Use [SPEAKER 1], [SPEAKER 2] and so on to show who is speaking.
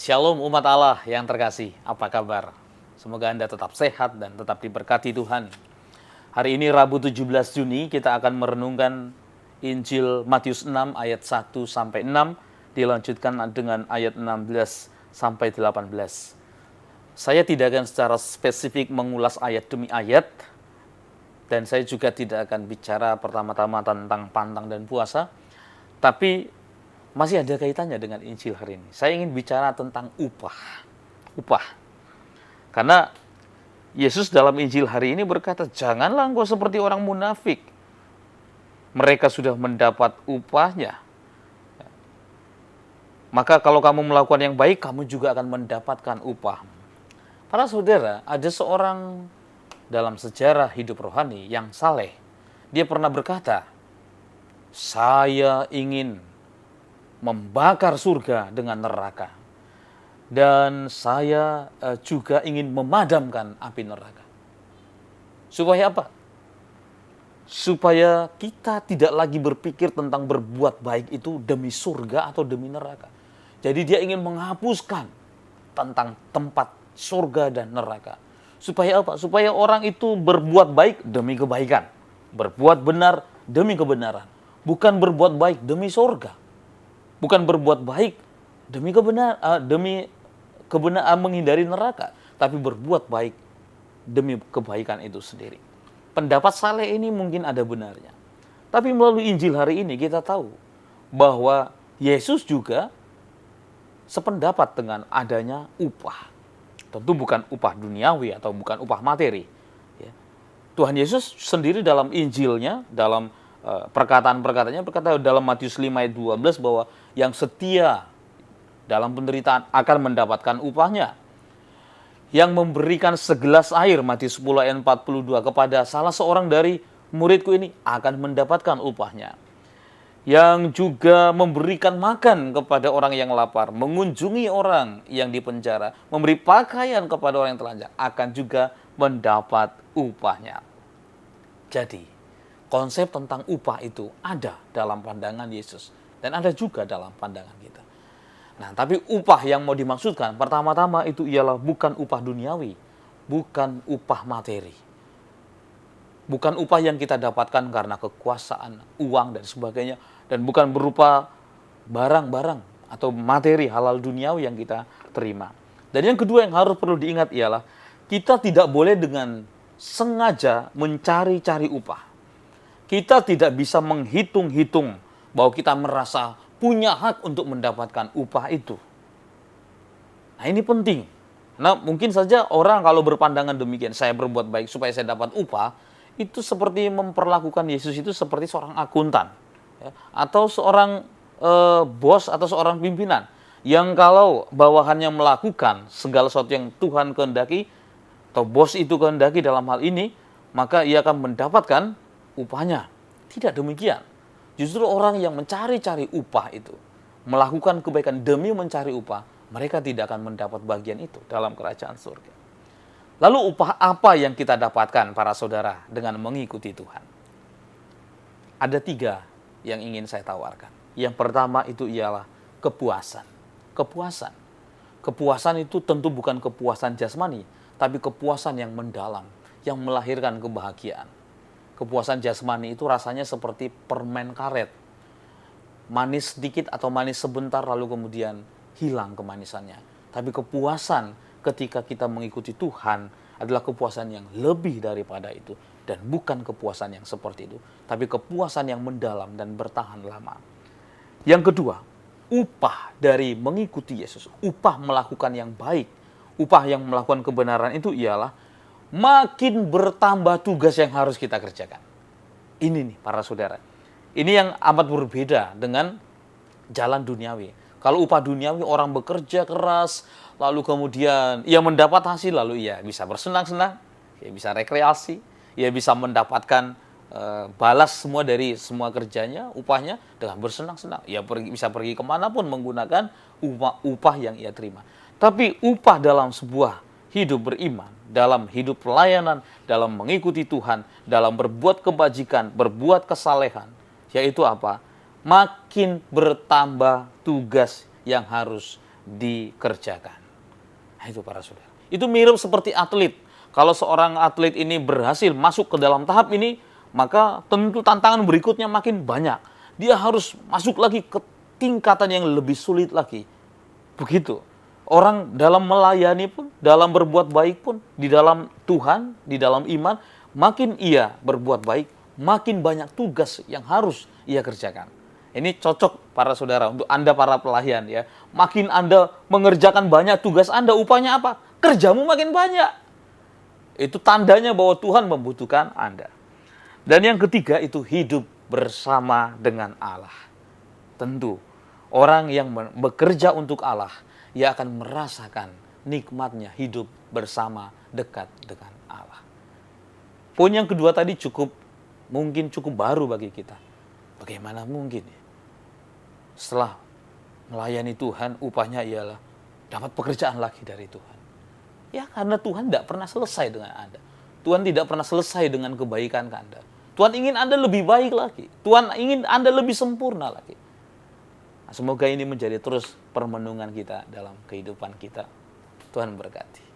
[SPEAKER 1] Shalom umat Allah yang terkasih, apa kabar? Semoga Anda tetap sehat dan tetap diberkati Tuhan. Hari ini Rabu 17 Juni kita akan merenungkan Injil Matius 6 ayat 1 sampai 6 dilanjutkan dengan ayat 16 sampai 18. Saya tidak akan secara spesifik mengulas ayat demi ayat, dan saya juga tidak akan bicara pertama-tama tentang pantang dan puasa, tapi masih ada kaitannya dengan Injil hari ini. Saya ingin bicara tentang upah. Upah. Karena Yesus dalam Injil hari ini berkata, janganlah engkau seperti orang munafik. Mereka sudah mendapat upahnya. Maka kalau kamu melakukan yang baik, kamu juga akan mendapatkan upah. Para saudara, ada seorang dalam sejarah hidup rohani yang saleh. Dia pernah berkata, saya ingin membakar surga dengan neraka. Dan saya juga ingin memadamkan api neraka. Supaya apa? Supaya kita tidak lagi berpikir tentang berbuat baik itu demi surga atau demi neraka. Jadi dia ingin menghapuskan tentang tempat surga dan neraka. Supaya apa? Supaya orang itu berbuat baik demi kebaikan. Berbuat benar demi kebenaran. Bukan berbuat baik demi surga. Bukan berbuat baik demi kebenaran menghindari neraka, tapi berbuat baik demi kebaikan itu sendiri. Pendapat saleh ini mungkin ada benarnya. Tapi melalui Injil hari ini kita tahu bahwa Yesus juga sependapat dengan adanya upah. Tentu bukan upah duniawi atau bukan upah materi. Tuhan Yesus sendiri dalam Injilnya, dalam perkataan-perkataannya berkata dalam Matius 5 ayat 12 bahwa yang setia dalam penderitaan akan mendapatkan upahnya. Yang memberikan segelas air, Matius 10 ayat 42, kepada salah seorang dari muridku ini akan mendapatkan upahnya. Yang juga memberikan makan kepada orang yang lapar, mengunjungi orang yang dipenjara, memberi pakaian kepada orang yang telanjang, akan juga mendapat upahnya. Jadi, konsep tentang upah itu ada dalam pandangan Yesus dan ada juga dalam pandangan kita. Nah, tapi upah yang mau dimaksudkan pertama-tama itu ialah bukan upah duniawi, bukan upah materi. Bukan upah yang kita dapatkan karena kekuasaan, uang dan sebagainya, dan bukan berupa barang-barang atau materi halal duniawi yang kita terima. Dan yang kedua yang harus perlu diingat ialah kita tidak boleh dengan sengaja mencari-cari upah. Kita tidak bisa menghitung-hitung bahwa kita merasa punya hak untuk mendapatkan upah itu. Nah, ini penting. Nah, mungkin saja orang kalau berpandangan demikian, saya berbuat baik supaya saya dapat upah, itu seperti memperlakukan Yesus itu seperti seorang akuntan, ya, atau seorang bos atau seorang pimpinan yang kalau bawahannya melakukan segala sesuatu yang Tuhan kehendaki atau bos itu kehendaki dalam hal ini, maka ia akan mendapatkan upahnya. Tidak demikian. Justru orang yang mencari-cari upah itu, melakukan kebaikan demi mencari upah, mereka tidak akan mendapat bagian itu dalam kerajaan surga. Lalu upah apa yang kita dapatkan para saudara dengan mengikuti Tuhan? Ada 3 yang ingin saya tawarkan. Yang pertama itu ialah kepuasan. Kepuasan. Kepuasan itu tentu bukan kepuasan jasmani, tapi kepuasan yang mendalam, yang melahirkan kebahagiaan. Kepuasan jasmani itu rasanya seperti permen karet. Manis sedikit atau manis sebentar lalu kemudian hilang kemanisannya. Tapi kepuasan ketika kita mengikuti Tuhan adalah kepuasan yang lebih daripada itu. Dan bukan kepuasan yang seperti itu, tapi kepuasan yang mendalam dan bertahan lama. Yang kedua, upah dari mengikuti Yesus, upah melakukan yang baik, upah yang melakukan kebenaran itu ialah makin bertambah tugas yang harus kita kerjakan. Ini nih para saudara. Ini yang amat berbeda dengan jalan duniawi. Kalau upah duniawi orang bekerja keras, lalu kemudian ia mendapat hasil, lalu ia bisa bersenang-senang, ia bisa rekreasi, ia bisa mendapatkan balas semua dari semua kerjanya, upahnya dengan bersenang-senang. Ia bisa pergi kemanapun menggunakan upah yang ia terima. Tapi upah dalam sebuah hidup beriman, dalam hidup pelayanan, dalam mengikuti Tuhan, dalam berbuat kebajikan, berbuat kesalehan, yaitu apa? Makin bertambah tugas yang harus dikerjakan. Nah, itu para saudara. Itu mirip seperti atlet. Kalau seorang atlet ini berhasil masuk ke dalam tahap ini, maka tentu tantangan berikutnya makin banyak. Dia harus masuk lagi ke tingkatan yang lebih sulit lagi. Begitu. Orang dalam melayani pun, dalam berbuat baik pun, di dalam Tuhan, di dalam iman, makin ia berbuat baik, makin banyak tugas yang harus ia kerjakan. Ini cocok para saudara untuk Anda para pelayan ya. Makin Anda mengerjakan banyak tugas Anda, upahnya apa? Kerjamu makin banyak. Itu tandanya bahwa Tuhan membutuhkan Anda. Dan yang ketiga itu hidup bersama dengan Allah. Tentu, orang yang bekerja untuk Allah, ia akan merasakan nikmatnya hidup bersama dekat dengan Allah. Poin yang kedua tadi mungkin cukup baru bagi kita. Bagaimana mungkin ya? Setelah melayani Tuhan, upahnya ialah dapat pekerjaan lagi dari Tuhan. Ya karena Tuhan tidak pernah selesai dengan Anda. Tuhan tidak pernah selesai dengan kebaikan Anda. Tuhan ingin Anda lebih baik lagi. Tuhan ingin Anda lebih sempurna lagi. Semoga ini menjadi terus permenungan kita dalam kehidupan kita. Tuhan berkati.